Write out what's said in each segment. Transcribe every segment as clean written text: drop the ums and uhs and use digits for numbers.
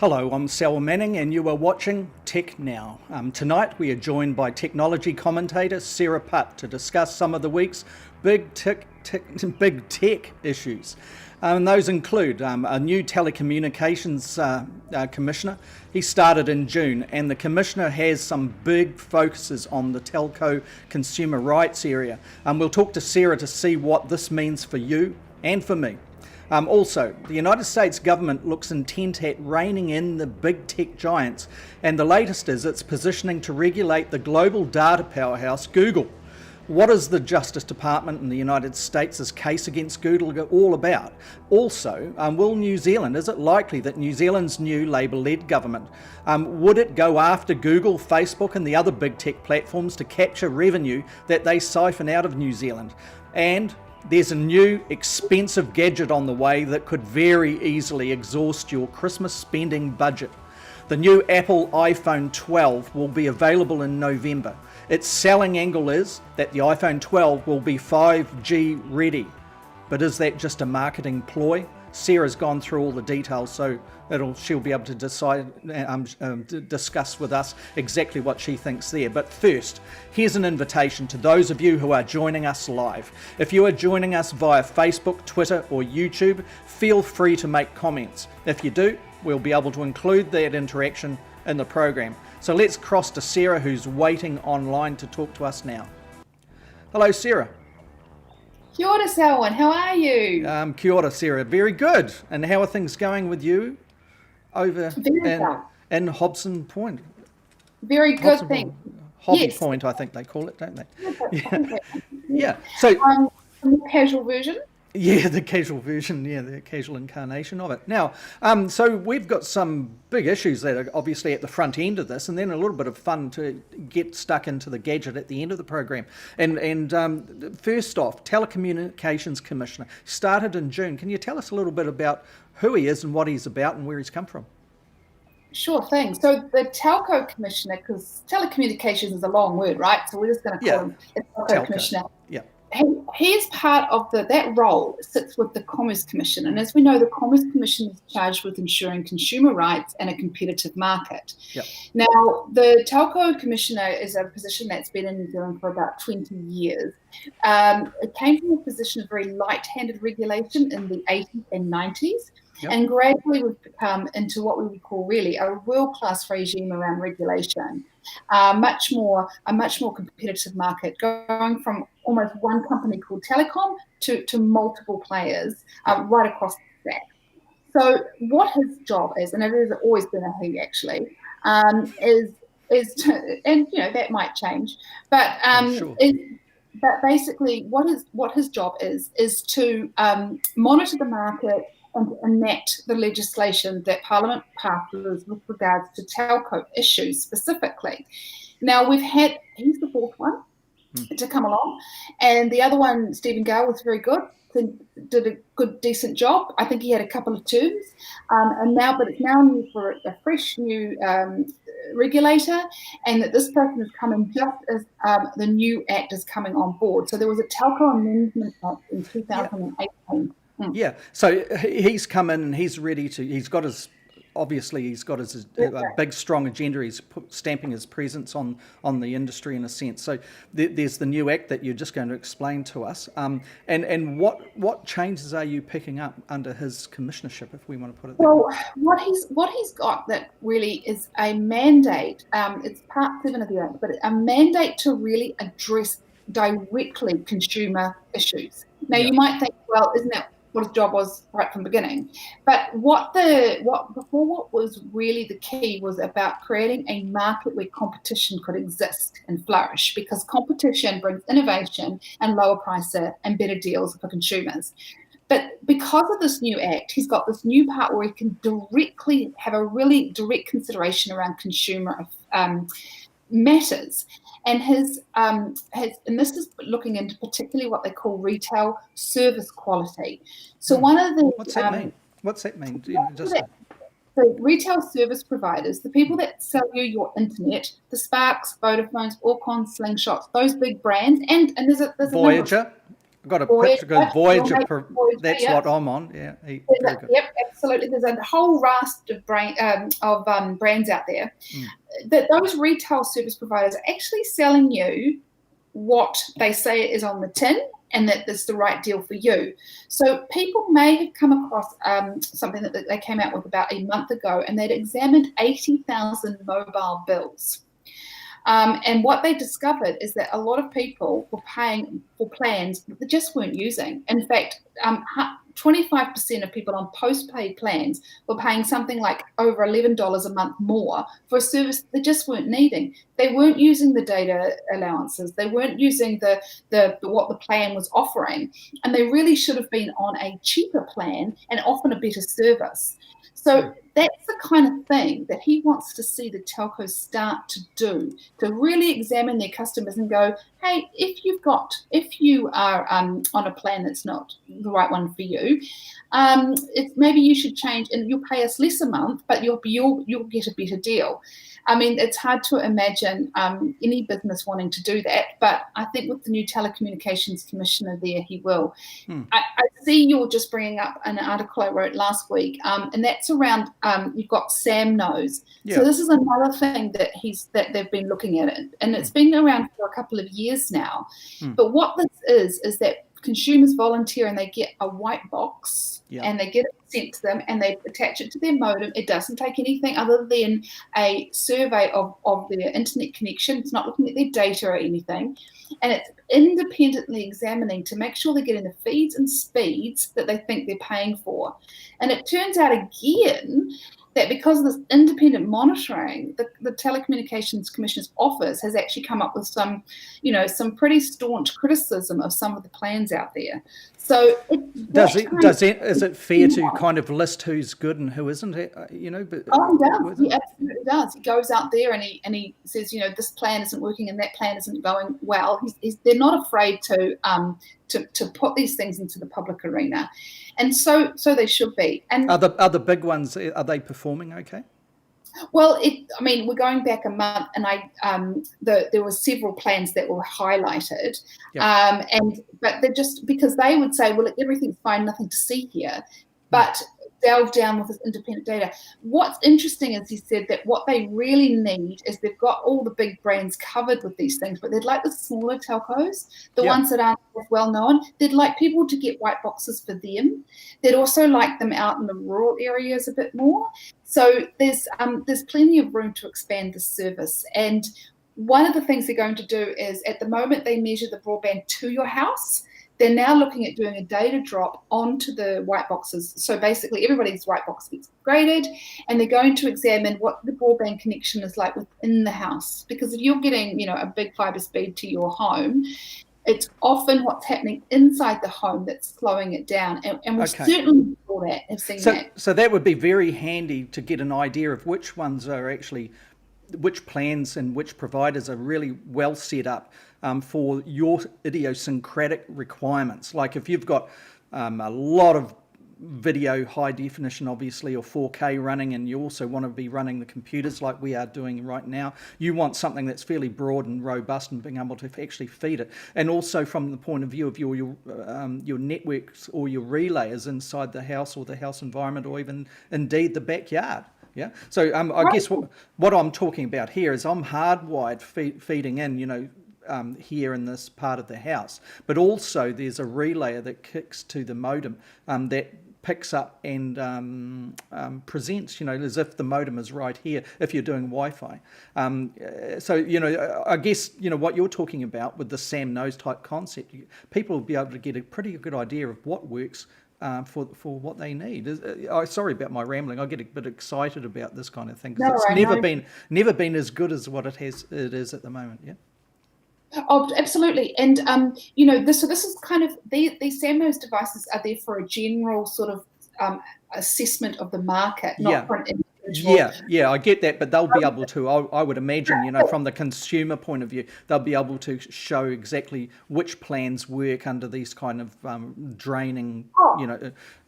Hello, I'm Selwyn and you are watching Tech Now. Tonight we are joined by technology commentator Sarah Putt to discuss some of the week's big tech issues. And those include a new Telecommunications Commissioner. He started in June, and the Commissioner has some big focuses on the telco consumer rights area. We'll talk to Sarah to see what this means for you and for me. Also, the United States government looks intent at reining in the big tech giants, and the latest is it's positioning to regulate the global data powerhouse Google. What is the Justice Department in the United States' case against Google all about? Also, will New Zealand, is it likely that New Zealand's new Labour-led government, would it go after Google, Facebook and the other big tech platforms to capture revenue that they siphon out of New Zealand? And there's a new expensive gadget on the way that could very easily exhaust your Christmas spending budget. The new Apple iPhone 12 will be available in November. Its selling angle is that the iPhone 12 will be 5G ready. But is that just a marketing ploy? Sarah's gone through all the details, so she'll be able to discuss with us exactly what she thinks there. But first, here's an invitation to those of you who are joining us live. If you are joining us via Facebook, Twitter or YouTube, feel free to make comments. If you do, we'll be able to include that interaction in the program. So let's cross to Sarah, who's waiting online to talk to us now. Hello, Sarah. Kia ora, Selwyn. How are you? Kia ora, Sarah. Very good. And how are things going with you over in Hobson Point? Very good, thanks. Hobby Point, I think they call it, don't they? Yeah. So the casual version. Yeah, the casual version, the casual incarnation of it. Now, so we've got some big issues that are obviously at the front end of this, and then a little bit of fun to get stuck into the gadget at the end of the program. And first off, Telecommunications Commissioner started in June. Can you tell us a little bit about who he is and what he's about and where he's come from? Sure thing. So the Telco Commissioner, because telecommunications is a long word, right? So we're just going to call him the Telco Commissioner. Yeah. He is part of that role sits with the Commerce Commission. And as we know, the Commerce Commission is charged with ensuring consumer rights and a competitive market. Yep. Now, the Telco Commissioner is a position that's been in New Zealand for about 20 years. It came from a position of very light-handed regulation in the 80s and 90s. Yep. And gradually we've become into what we would call really a world-class regime around regulation. A much more competitive market, going from almost one company called Telecom to multiple players right across the stack. So what his job is, and it has always been a he actually, is to, and that might change, but sure. But basically what his job is to monitor the market and enact the legislation that Parliament passes with regards to telco issues specifically. Now he's the fourth one to come along, and the other one, Stephen Gale, was very good, did a good, decent job. I think he had a couple of terms, but it's now new for a fresh new regulator, and that this person is coming just as the new act is coming on board. So there was a Telco Amendment Act in 2018. Yeah, so he's come in and he's ready to, he's got his big, strong agenda. He's stamping his presence on the industry in a sense. So there's the new act that you're just going to explain to us. And what changes are you picking up under his commissionership, if we want to put it that way? Well, what he's got that really is a mandate. It's part 7 of the act, but a mandate to really address directly consumer issues. Now, you might think, well, isn't that what his job was right from the beginning? But what was really the key was about creating a market where competition could exist and flourish, because competition brings innovation and lower prices and better deals for consumers. But because of this new act, he's got this new part where he can directly have a really direct consideration around consumer matters. And and this is looking into particularly what they call retail service quality. So one of the what's that mean? What's that mean? So retail service providers, the people that sell you your internet, the Sparks, Vodafones, Orcon, Slingshots, those big brands, and there's a Voyager. I've got a Voyager, picture because Voyager, Voyager, that's yeah. what I'm on. Yeah, very good. Yep, absolutely. There's a whole raft of brands out there. That those retail service providers are actually selling you what they say is on the tin, and that it's the right deal for you. So people may have come across something that they came out with about a month ago, and they'd examined 80,000 mobile bills. And what they discovered is that a lot of people were paying for plans that they just weren't using. In fact, 25% of people on postpaid plans were paying something like over $11 a month more for a service they just weren't needing. They weren't using the data allowances. They weren't using the what the plan was offering, and they really should have been on a cheaper plan and often a better service. So that's the kind of thing that he wants to see the telcos start to do, to really examine their customers and go, hey, if you are on a plan that's not the right one for you, maybe you should change, and you'll pay us less a month, but you'll get a better deal. I mean, it's hard to imagine any business wanting to do that, but I think with the new Telecommunications Commissioner there, he will. I see you're just bringing up an article I wrote last week, and that's around you've got Sam Knows. Yeah. So this is another thing that they've been looking at it, and it's been around for a couple of years now. But what this is that consumers volunteer and they get a white box, and they get it sent to them, and they attach it to their modem. It doesn't take anything other than a survey of their internet connection. It's not looking at their data or anything, and it's independently examining to make sure they're getting the feeds and speeds that they think they're paying for. And it turns out again that because of this independent monitoring, the Telecommunications Commissioner's office has actually come up with some pretty staunch criticism of some of the plans out there. So is it fair to kind of list who's good and who isn't? But, he does. He absolutely does. He goes out there and he says, this plan isn't working and that plan isn't going well. They're not afraid to put these things into the public arena, and so they should be. And are the big ones, are they performing okay? Well, we're going back a month, and there were several plans that were highlighted, but they're just because they would say, well, everything's fine, nothing to see here, but delve down with this independent data. What's interesting is he said that what they really need is they've got all the big brands covered with these things, but they'd like the smaller telcos, the ones that aren't as well known. They'd like people to get white boxes for them. They'd also like them out in the rural areas a bit more. So there's plenty of room to expand the service. And one of the things they're going to do is, at the moment, they measure the broadband to your house. They're now looking at doing a data drop onto the white boxes. So basically everybody's white box gets graded, and they're going to examine what the broadband connection is like within the house. Because if you're getting, a big fibre speed to your home, it's often what's happening inside the home that's slowing it down. And we've certainly before that have seen that. So that would be very handy to get an idea of which ones are actually, which plans and which providers are really well set up for your idiosyncratic requirements. Like if you've got a lot of video high definition, obviously, or 4K running, and you also want to be running the computers like we are doing right now, you want something that's fairly broad and robust and being able to actually feed it. And also from the point of view of your networks or your relayers inside the house or the house environment, or even indeed the backyard. Yeah. So I guess what I'm talking about here is I'm hardwired feeding in, here in this part of the house, but also there's a relayer that kicks to the modem that picks up and presents, as if the modem is right here if you're doing Wi-Fi. So, I guess, what you're talking about with the Sam Knows type concept, people will be able to get a pretty good idea of what works for what they need. Sorry about my rambling. I get a bit excited about this kind of thing because it's never been as good as what it is at the moment. Yeah. Oh, absolutely. And this is kind of these Sam Knows devices are there for a general sort of assessment of the market, not for an individual. Yeah, I get that, but they'll be able to, I would imagine, from the consumer point of view, they'll be able to show exactly which plans work under these kind of draining,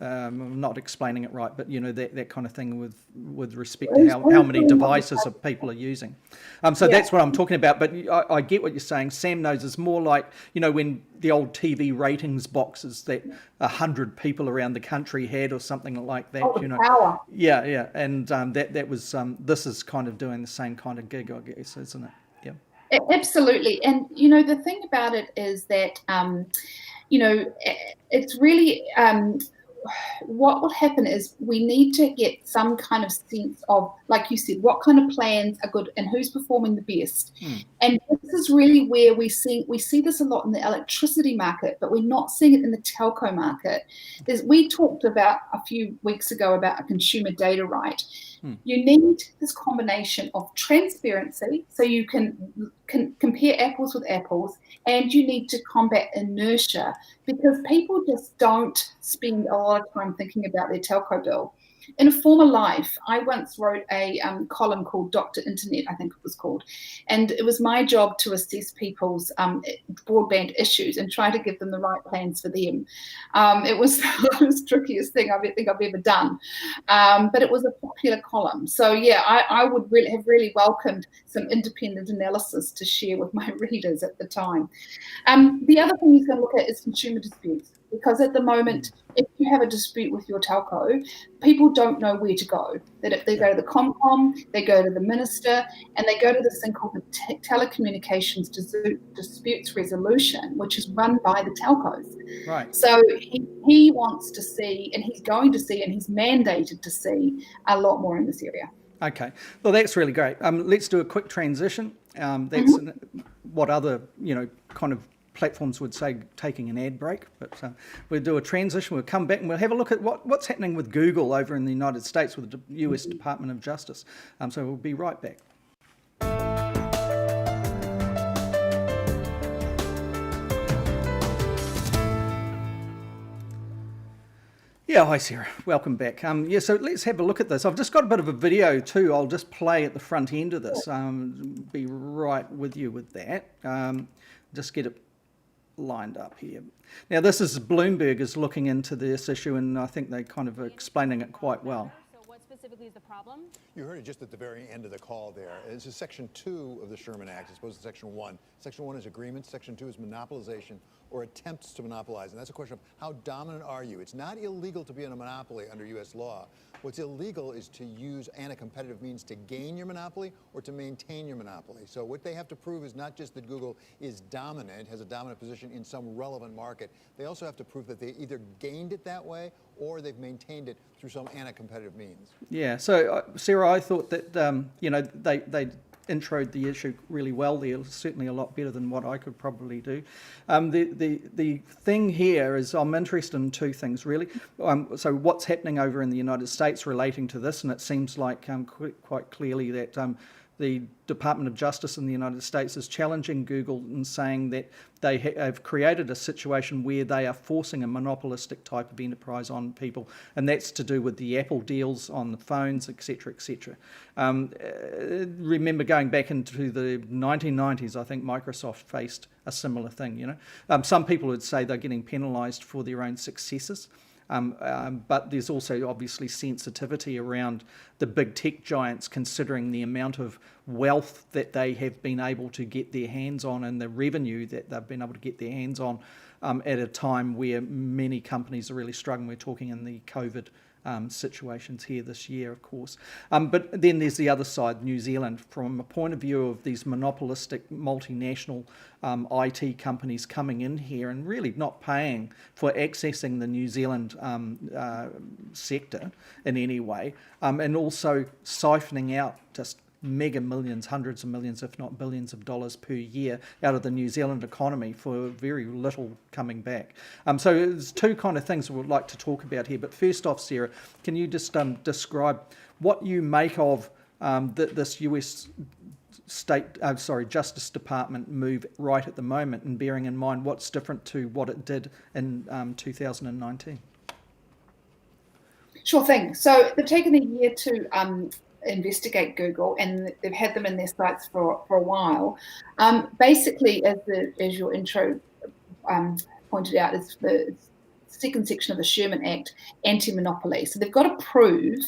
I'm not explaining it right, but, that kind of thing with respect to how many devices people are using. So that's what I'm talking about, but I get what you're saying. Sam Knows is more like, when the old TV ratings boxes that 100 people around the country had, or something like that. Oh, the power. Yeah, and that was this is kind of doing the same kind of gig, I guess, isn't it? Yeah. Absolutely. And the thing about it is that it's really what will happen is we need to get some kind of sense of, like you said, what kind of plans are good and who's performing the best. And this is really where we see this a lot in the electricity market, but we're not seeing it in the telco market. We talked about a few weeks ago about a consumer data right. You need this combination of transparency, so you can compare apples with apples, and you need to combat inertia, because people just don't spend a lot of time thinking about their telco bill. In a former life, I once wrote a column called Dr. Internet, I think it was called, and it was my job to assess people's broadband issues and try to give them the right plans for them. It was the trickiest thing I think I've ever done, but it was a popular column. So yeah, I would have really welcomed some independent analysis to share with my readers at the time. The other thing you can look at is consumer disputes, because at the moment, if you have a dispute with your telco, people don't know where to go. They go to the Comcom, they go to the minister, and they go to this thing called the Telecommunications Disputes Resolution, which is run by the telcos. Right. So he wants to see, and he's going to see, and he's mandated to see a lot more in this area. Okay, well, that's really great. Let's do a quick transition. That's what other, kind of platforms would say taking an ad break, but we'll do a transition. We'll come back and we'll have a look at what's happening with Google over in the United States with the US Department of Justice. So we'll be right back. Yeah, hi Sarah, welcome back. So let's have a look at this. I've just got a bit of a video too. I'll just play at the front end of this. Be right with you with that. Just get it lined up here. Now this is Bloomberg is looking into this issue, and I think they kind of are explaining it quite well. So what specifically is the problem? You heard it just at the very end of the call there. This is Section 2 of the Sherman Act as opposed to Section 1. Section 1 is agreements. Section 2 is monopolization or attempts to monopolize. And that's a question of how dominant are you? It's not illegal to be in a monopoly under U.S. law. What's illegal is to use anti-competitive means to gain your monopoly or to maintain your monopoly. So what they have to prove is not just that Google is dominant, has a dominant position in some relevant market. They also have to prove that they either gained it that way or they've maintained it through some anti-competitive means. Yeah, so Sarah, I thought that, they introed the issue really well there, certainly a lot better than what I could probably do. The thing here is I'm interested in two things really. So what's happening over in the United States relating to this, and it seems like quite clearly that the Department of Justice in the United States is challenging Google and saying that they have created a situation where they are forcing a monopolistic type of enterprise on people, and that's to do with the Apple deals on the phones, etc., etc. Remember going back into the 1990s, I think Microsoft faced a similar thing. Some people would say they're getting penalised for their own successes. But there's also obviously sensitivity around the big tech giants, considering the amount of wealth that they have been able to get their hands on and the revenue that they've been able to get their hands on at a time where many companies are really struggling. We're talking in the COVID situations here this year, of course. But then there's the other side, New Zealand, from a point of view of these monopolistic multinational IT companies coming in here and really not paying for accessing the New Zealand sector in any way, and also siphoning out just mega millions, hundreds of millions, if not billions of dollars per year out of the New Zealand economy for very little coming back. So there's two kind of things we would like to talk about here. But first off, Sarah, can you just describe what you make of this US Justice Department move right at the moment, and bearing in mind what's different to what it did in 2019? Sure thing. So they've taken a year to investigate Google, and they've had them in their sights for a while. Basically, as your intro pointed out, is the second section of the Sherman Act, anti-monopoly. So they've got to prove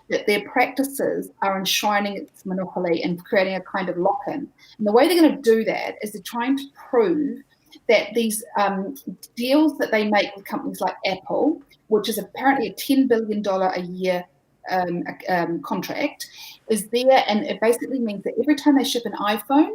that their practices are enshrining its monopoly and creating a kind of lock-in. And the way they're going to do that is they're trying to prove that these deals that they make with companies like Apple, which is apparently a $10 billion a year contract, is there, and it basically means that every time they ship an iPhone,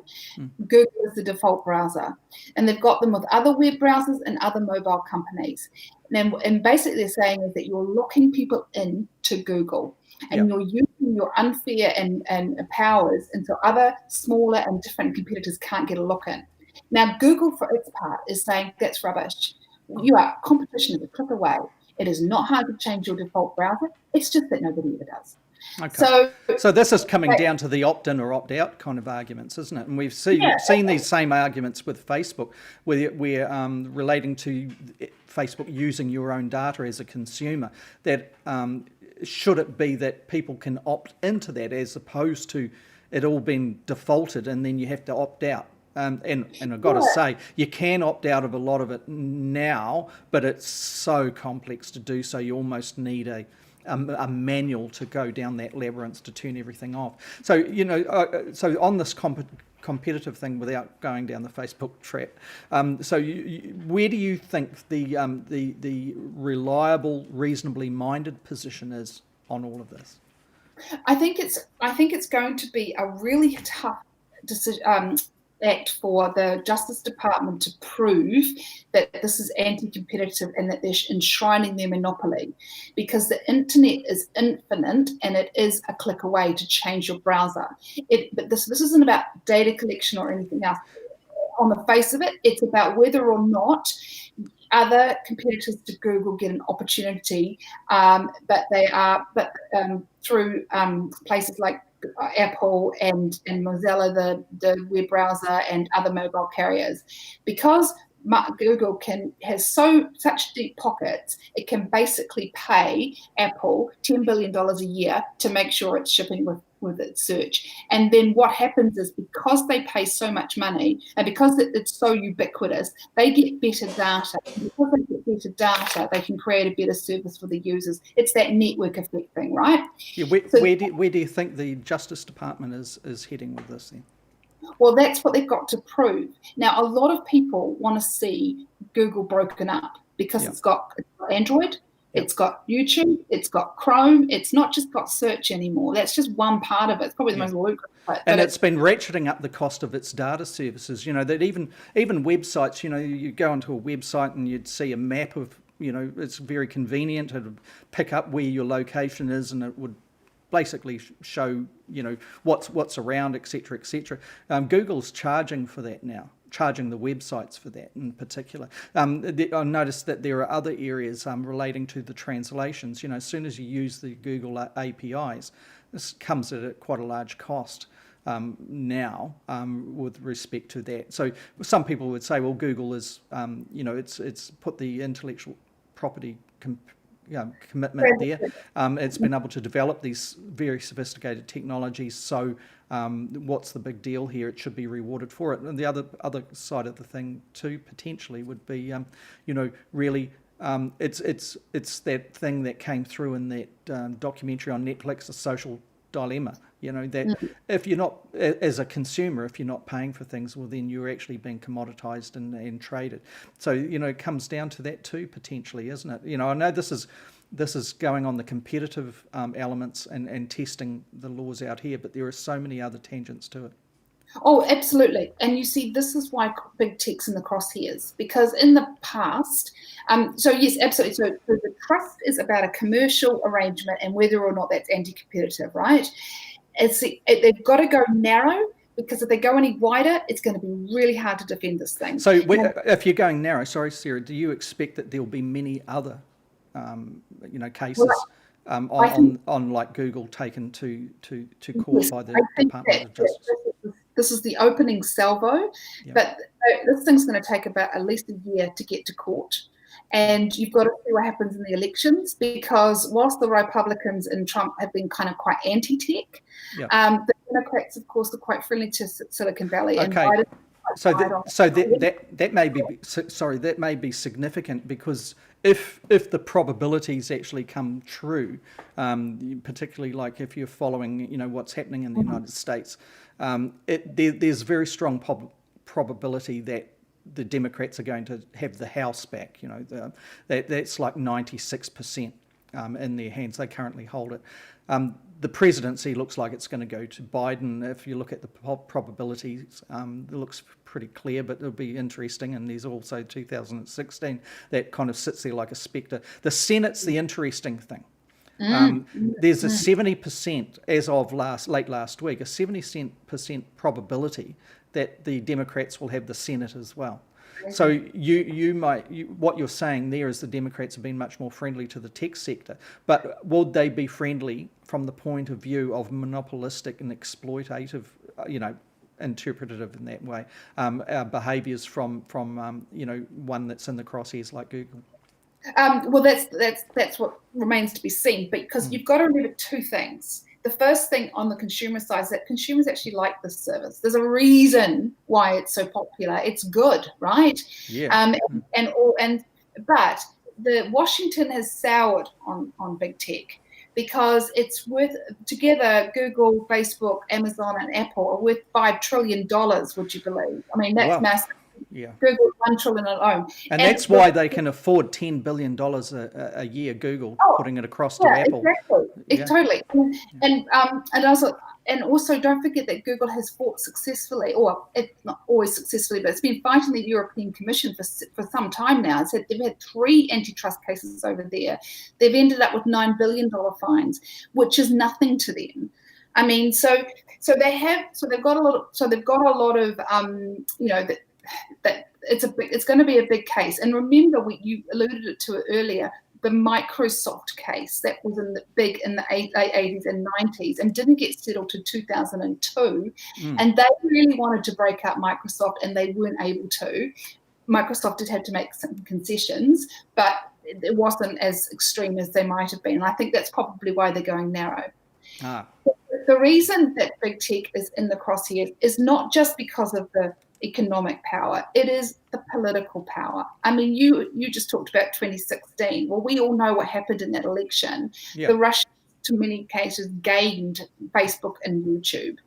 Google is the default browser, and they've got them with other web browsers and other mobile companies. And basically they're saying is that you're locking people in to Google, and you're using your unfair and powers, and so other smaller and different competitors can't get a look in. Now, Google, for its part, is saying that's rubbish. Competition is a click away. It is not hard to change your default browser. It's just that nobody ever does. Okay. So this is coming down to the opt-in or opt-out kind of arguments, isn't it? And we've seen these same arguments with Facebook, where we're relating to Facebook using your own data as a consumer. That should it be that people can opt into that as opposed to it all being defaulted and then you have to opt out? And I've got to say, you can opt out of a lot of it now, but it's so complex to do so. You almost need a manual to go down that labyrinth to turn everything off. So, so on this competitive thing, without going down the Facebook trap, where do you think the reliable, reasonably minded position is on all of this? I think it's going to be a really tough decision. Act for the Justice Department to prove that this is anti-competitive and that they're enshrining their monopoly, because the internet is infinite and it is a click away to change your browser. But this isn't about data collection or anything else. On the face of it, it's about whether or not other competitors to Google get an opportunity, but through places like Apple and Mozilla, the web browser, and other mobile carriers, because Google has such deep pockets, it can basically pay Apple $10 billion a year to make sure it's shipping with its search. And then what happens is, because they pay so much money and because it's so ubiquitous, they get better data. And because they get better data, they can create a better service for the users. It's that network effect thing, right? Yeah, where do you think the Justice Department is heading with this then? Well, that's what they've got to prove. Now, a lot of people want to see Google broken up because it's got Android, it's got YouTube, it's got Chrome. It's not just got search anymore. That's just one part of it. It's probably the most lucrative. And it's been ratcheting up the cost of its data services. That even websites, you go onto a website and you'd see a map of, it's very convenient. It would pick up where your location is and it would basically show, what's around, etc., etc. Google's charging for that now, charging the websites for that in particular. I noticed that there are other areas relating to the translations. As soon as you use the Google APIs, this comes at quite a large cost now with respect to that. So some people would say, well, Google is, it's put the intellectual property commitment there. It's been able to develop these very sophisticated technologies. So what's the big deal here? It should be rewarded for it. And the other side of the thing too, potentially, would be, really, it's that thing that came through in that documentary on Netflix, The Social Dilemma. That if you're not, as a consumer, if you're not paying for things, well, then you're actually being commoditized and traded. So, it comes down to that too, potentially, isn't it? I know this is going on the competitive elements and testing the laws out here, but there are so many other tangents to it. Oh, absolutely. And you see, this is why big tech's in the crosshairs, because in the past, so yes, absolutely. So the trust is about a commercial arrangement and whether or not that's anti-competitive, right? They've got to go narrow, because if they go any wider, it's going to be really hard to defend this thing. So if you're going narrow, sorry, Sarah, do you expect that there'll be many other, cases on like Google taken to court by the Department of Justice? This is the opening salvo, but this thing's going to take about at least a year to get to court. And you've got to see what happens in the elections, because whilst the Republicans and Trump have been kind of quite anti-tech, the Democrats, of course, are quite friendly to Silicon Valley. Okay. And that may be significant, because if the probabilities actually come true, particularly like if you're following, what's happening in the United States, there's very strong probability that the Democrats are going to have the House back. You know, that's like 96% in their hands. They currently hold it. The presidency looks like it's going to go to Biden. If you look at the probabilities, it looks pretty clear, but it'll be interesting. And there's also 2016 that kind of sits there like a spectre. The Senate's the interesting thing. There's a 70%, as of late last week, a 70% probability that the Democrats will have the Senate as well. So what you're saying there is the Democrats have been much more friendly to the tech sector, but would they be friendly from the point of view of monopolistic and exploitative, interpretative in that way, behaviours from one that's in the crosshairs like Google? Well, that's what remains to be seen, because you've got to remember two things. The first thing on the consumer side is that consumers actually like this service. There's a reason why it's so popular. It's good, right? Yeah. But the Washington has soured on big tech, because it's worth, together, Google, Facebook, Amazon, and Apple are worth $5 trillion, would you believe? I mean, that's massive. Yeah. Google $1 trillion alone. And that's why they can afford $10 billion a year, Google, putting it across to Apple. Exactly. Yeah. Totally. And also don't forget that Google has fought successfully, or it's not always successfully, but it's been fighting the European Commission for some time now. It's had, they've had 3 antitrust cases over there. They've ended up with $9 billion fines, which is nothing to them. I mean, so they've got a lot of that it's going to be a big case. And remember, you alluded to it earlier, the Microsoft case that was in the 80s and 90s and didn't get settled to 2002. And they really wanted to break up Microsoft, and they weren't able to. Microsoft did have to make some concessions, but it wasn't as extreme as they might have been. And I think that's probably why they're going narrow. The reason that big tech is in the crosshairs is not just because of the economic power, it is the political power. I mean, you just talked about 2016. Well, we all know what happened in that election. Yeah. The Russians, in many cases, gained Facebook and YouTube.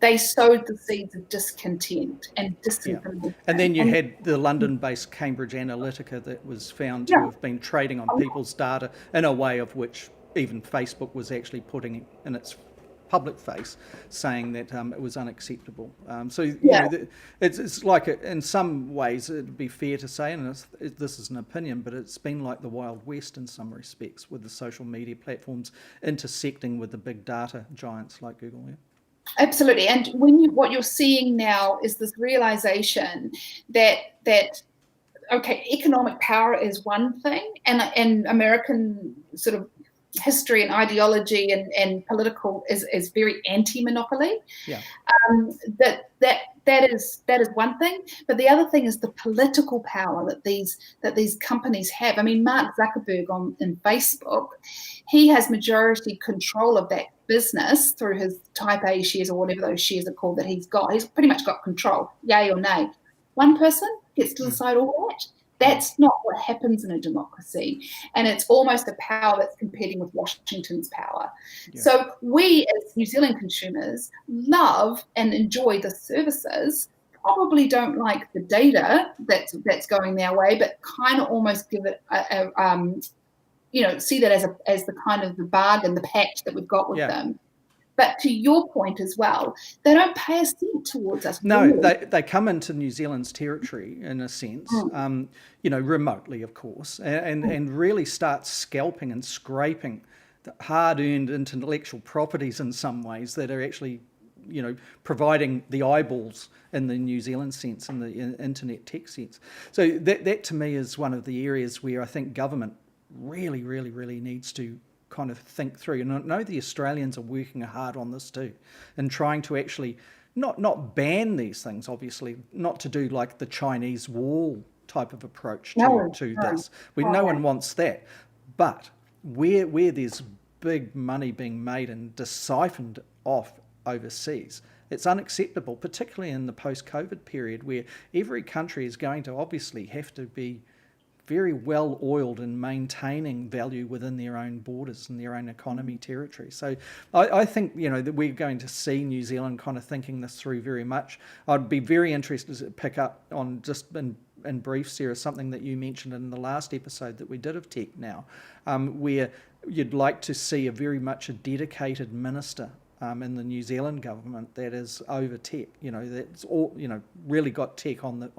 They sowed the seeds of discontent and disinformation. Yeah. And then you had the London-based Cambridge Analytica that was found to have been trading on people's data in a way of which even Facebook was actually putting in its public face, saying that it was unacceptable. It's like, in some ways, it'd be fair to say, and this is an opinion, but it's been like the Wild West in some respects, with the social media platforms intersecting with the big data giants like Google. Yeah. Absolutely. And what you're seeing now is this realization that economic power is one thing, and American sort of history and ideology and political is very anti-monopoly. Yeah. That is one thing, but the other thing is the political power that these companies have. I mean, Mark Zuckerberg in Facebook, he has majority control of that business through his Type A shares, or whatever those shares are called that he's got. He's pretty much got control, yay or nay. One person gets to decide all that. That's not what happens in a democracy. And it's almost a power that's competing with Washington's power. Yeah. So we as New Zealand consumers love and enjoy the services, probably don't like the data that's going their way, but kind of almost give it see that as the kind of the bargain, the pact that we've got with them. But to your point as well, they don't pay a cent towards us. No, really. They come into New Zealand's territory in a sense, remotely, of course, and really start scalping and scraping the hard-earned intellectual properties in some ways that are actually, providing the eyeballs in the New Zealand sense, in the internet tech sense. So that to me is one of the areas where I think government really, really, really needs to kind of think through. And I know the Australians are working hard on this too, and trying to actually not ban these things, obviously, not to do like the Chinese wall type of approach to this. No one wants that. But where there's big money being made and siphoned off overseas, it's unacceptable, particularly in the post-COVID period, where every country is going to obviously have to be very well oiled in maintaining value within their own borders and their own economy territory. So I think, that we're going to see New Zealand kind of thinking this through very much. I'd be very interested to pick up on, just in brief, Sarah, something that you mentioned in the last episode that we did of Tech Now, where you'd like to see a dedicated minister in the New Zealand government that is over tech, that's all, really got tech on the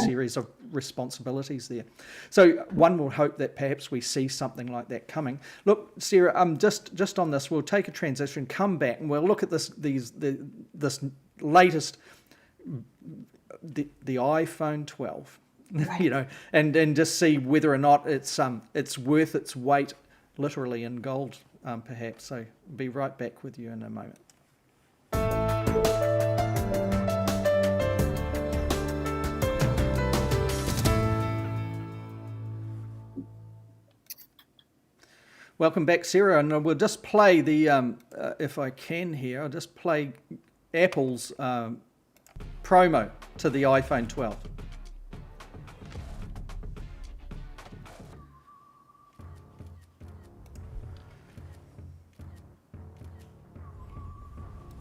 series of responsibilities there. So one will hope that perhaps we see something like that coming. Look, Sarah, just on this, we'll take a transition, come back, and we'll look at this latest, the iPhone 12, Right. and just see whether or not it's worth its weight, literally, in gold. Perhaps. So be right back with you in a moment. Welcome back, Sarah, and we'll just play the, if I can here, I'll just play Apple's promo to the iPhone 12.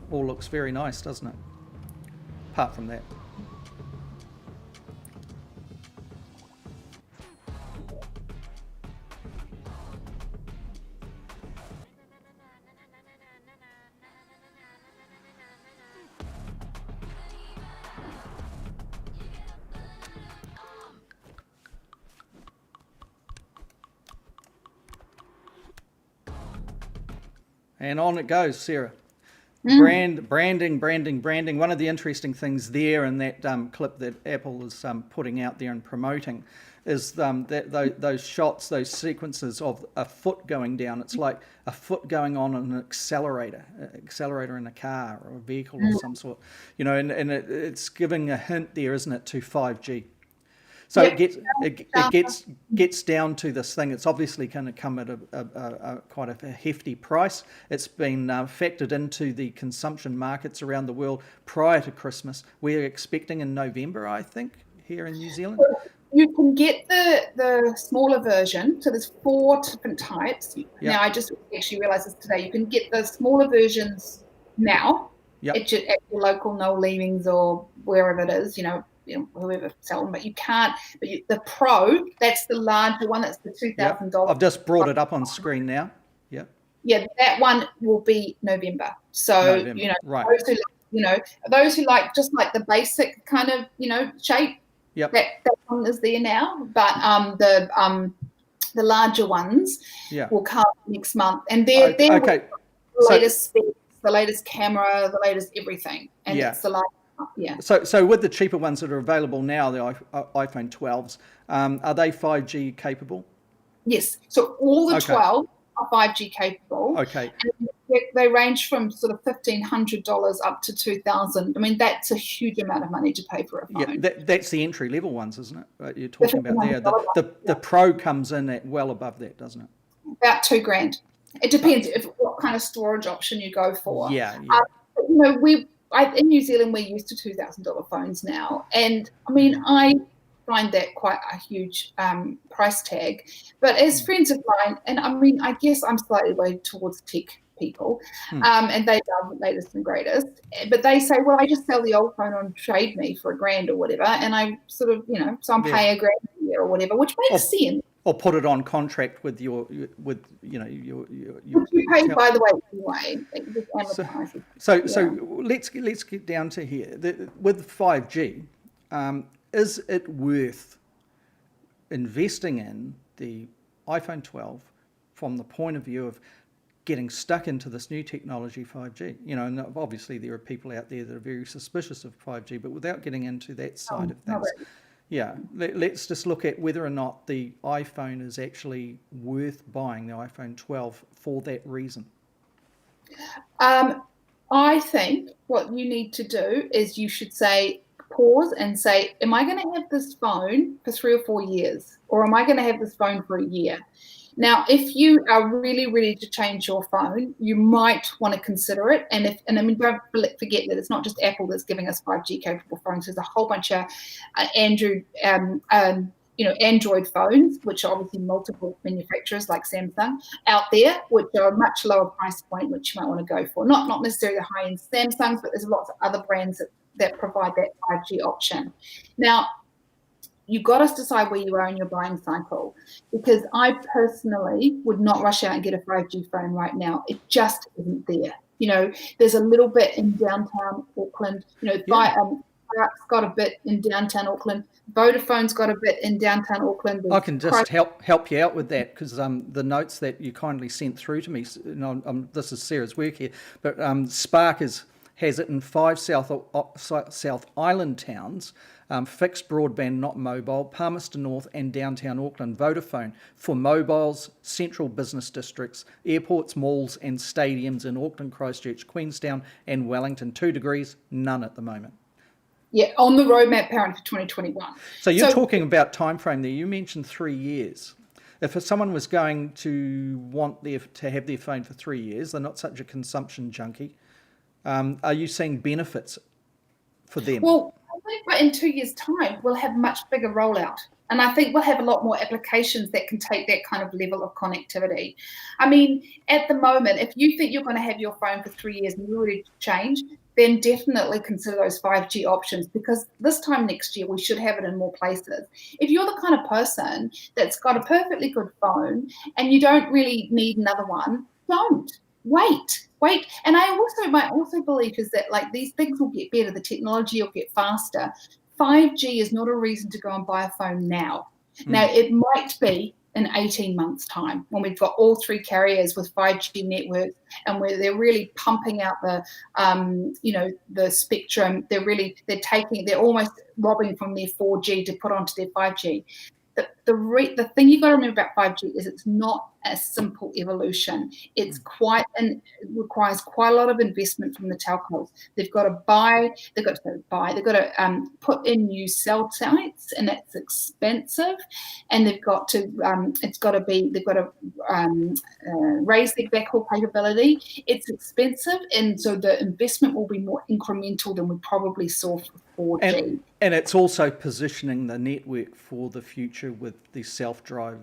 All looks very nice, doesn't it? Apart from that. And on it goes, Sarah. Branding. One of the interesting things there in that clip that Apple is putting out there and promoting is that those shots, those sequences of a foot going down. It's like a foot going on an accelerator in a car or a vehicle of some sort. And it's giving a hint there, isn't it, to 5G. So it gets down to this thing. It's obviously going to come at a quite a hefty price. It's been factored into the consumption markets around the world prior to Christmas. We're expecting in November, I think, here in New Zealand. You can get the smaller version. So there's 4 different types. Yep. Now, I just actually realised this today. You can get the smaller versions now at your local Noel Leavings or wherever it is, whoever selling, but you can't. But the Pro, that's the larger one. That's the $2,000. I've just brought it up on screen now. Yeah. Yeah, that one will be November. So right. those who like just like the basic kind of shape. Yep. That one is there now, but the larger ones will come next month, and they're okay. The latest specs, the latest camera, the latest everything, and it's the last. Yeah. So with the cheaper ones that are available now, the iPhone 12s, are they 5G capable? Yes. So all the 12 are 5G capable. Okay. And they range from sort of $1,500 up to $2,000. I mean, that's a huge amount of money to pay for a phone. Yeah, that's the entry level ones, isn't it? You're talking about there. The Pro comes in at well above that, doesn't it? About $2,000. It depends what kind of storage option you go for. Yeah. In New Zealand, we're used to $2,000 phones now. And I mean, I find that quite a huge price tag. But as friends of mine, and I mean, I guess I'm slightly way towards tech people, and they love the latest and greatest. But they say, well, I just sell the old phone on Trade Me for $1,000 or whatever. And I sort of, so I'm paying $1,000 a year or whatever, which makes sense. Or put it on contract with your you pay by the way anyway. So let's get down to here. With 5G, is it worth investing in the iPhone 12 from the point of view of getting stuck into this new technology, 5G? And obviously there are people out there that are very suspicious of 5G, but without getting into that side of things. Yeah, let's just look at whether or not the iPhone is actually worth buying, the iPhone 12, for that reason. I think what you need to do is you should pause and say, am I going to have this phone for 3 or 4 years? Or am I going to have this phone for a year? Now, if you are really ready to change your phone, you might want to consider it. And I mean, don't forget that it's not just Apple that's giving us 5G capable phones. There's a whole bunch of Android phones, which are obviously multiple manufacturers like Samsung out there, which are a much lower price point, which you might want to go for. Not necessarily the high-end Samsungs, but there's lots of other brands that provide that 5G option. Now, you've got to decide where you are in your buying cycle, because I personally would not rush out and get a 5G phone right now. It just isn't there. There's a little bit in downtown Auckland. Spark's got a bit in downtown Auckland. Vodafone's got a bit in downtown Auckland. I can just help you out with that, because the notes that you kindly sent through to me, this is Sarah's work here, but Spark has it in 5 South Island towns, fixed broadband, not mobile, Palmerston North and downtown Auckland, Vodafone for mobiles, central business districts, airports, malls and stadiums in Auckland, Christchurch, Queenstown and Wellington. 2 degrees, none at the moment. Yeah, on the roadmap apparently for 2021. So you're talking about time frame there. You mentioned 3 years. If someone was going to want to have their phone for 3 years, they're not such a consumption junkie. Are you seeing benefits for them? Well, I think in 2 years' time, we'll have much bigger rollout. And I think we'll have a lot more applications that can take that kind of level of connectivity. I mean, at the moment, if you think you're going to have your phone for 3 years and you're ready to change, then definitely consider those 5G options, because this time next year we should have it in more places. If you're the kind of person that's got a perfectly good phone and you don't really need another one, don't. Wait. And my belief is that these things will get better, the technology will get faster. 5G is not a reason to go and buy a phone now. Now, it might be in 18 months' time when we've got all 3 carriers with 5G networks and where they're really pumping out the spectrum. They're almost robbing from their 4G to put onto their 5G. The thing you've got to remember about 5G is it's not a simple evolution. It requires quite a lot of investment from the telcos. They've got to put in new cell sites, and that's expensive. And they've got to raise their backhaul capability. It's expensive, and so the investment will be more incremental than we probably saw for 4G. And it's also positioning the network for the future with the self-drive.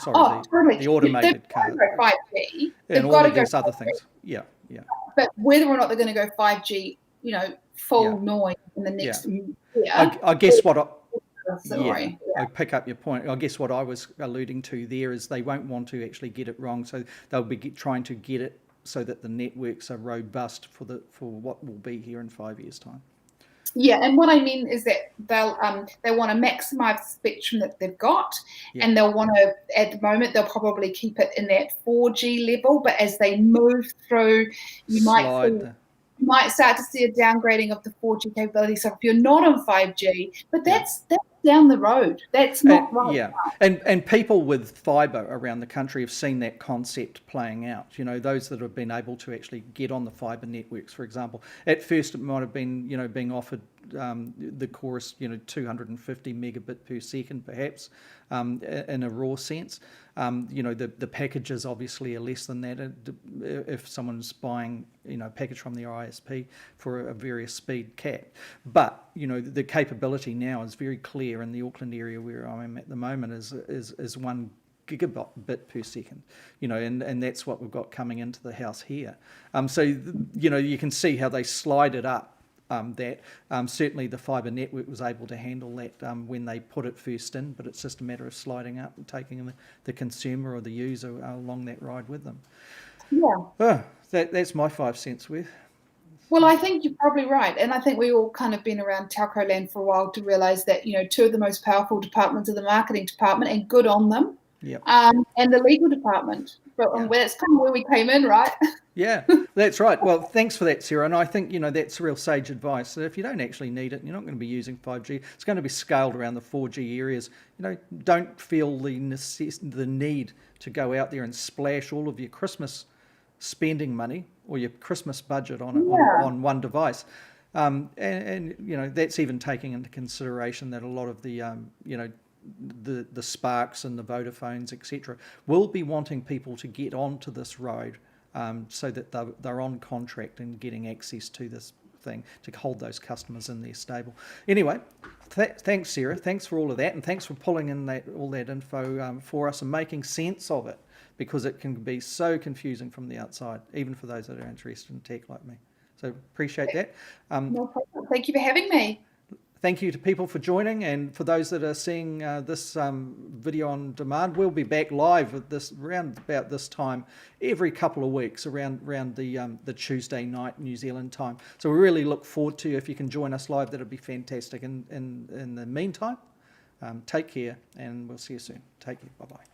Totally. The automated car. They've got to go 5G. And all of these other things. Yeah. But whether or not they're going to go 5G, full noise in the next year. I guess what I pick up your point. I guess what I was alluding to there is they won't want to actually get it wrong, so they'll be trying to get it so that the networks are robust for what will be here in 5 years' time. Yeah, and what I mean is that they want to maximise the spectrum that they've got, and they'll want to, at the moment, they'll probably keep it in that 4G level, but as they move through, you might start to see a downgrading of the 4G capability. So if you're not on 5G, but that's down the road. That's not right. Yeah, and people with fibre around the country have seen that concept playing out. Those that have been able to actually get on the fibre networks, for example. At first, it might have been, being offered the chorus, 250 megabit per second, perhaps, in a raw sense. The packages obviously are less than that if someone's buying, a package from their ISP for a various speed cap. But, the capability now is very clear in the Auckland area where I'm at the moment is 1 gigabit per second, and that's what we've got coming into the house here. So, you can see how they slide it up. Certainly the fibre network was able to handle that when they put it first in, but it's just a matter of sliding up and taking the consumer or the user along that ride with them. Yeah. That's my 5 cents worth. Well, I think you're probably right. And I think we all kind of been around telco land for a while to realise that, 2 of the most powerful departments are the marketing department, and good on them, and the legal department. But that's kind of where we came in, right? Yeah, that's right. Well, thanks for that, Sarah. And I think, that's real sage advice. So if you don't actually need it, you're not going to be using 5G. It's going to be scaled around the 4G areas. Don't feel the need to go out there and splash all of your Christmas spending money or your Christmas budget on one device. And that's even taking into consideration that a lot of the, the Sparks and the Vodafones, etc., will be wanting people to get onto this road so that they're on contract and getting access to this thing to hold those customers in their stable. Anyway, thanks, Sarah. Thanks for all of that, and thanks for pulling in all that info for us and making sense of it, because it can be so confusing from the outside, even for those that are interested in tech like me. So appreciate that. No problem. Thank you for having me. Thank you to people for joining, and for those that are seeing this video on demand, we'll be back live at around about this time every couple of weeks, around the Tuesday night New Zealand time. So we really look forward to, if you can join us live, that'd be fantastic. In the meantime, take care, and we'll see you soon. Take care. Bye bye.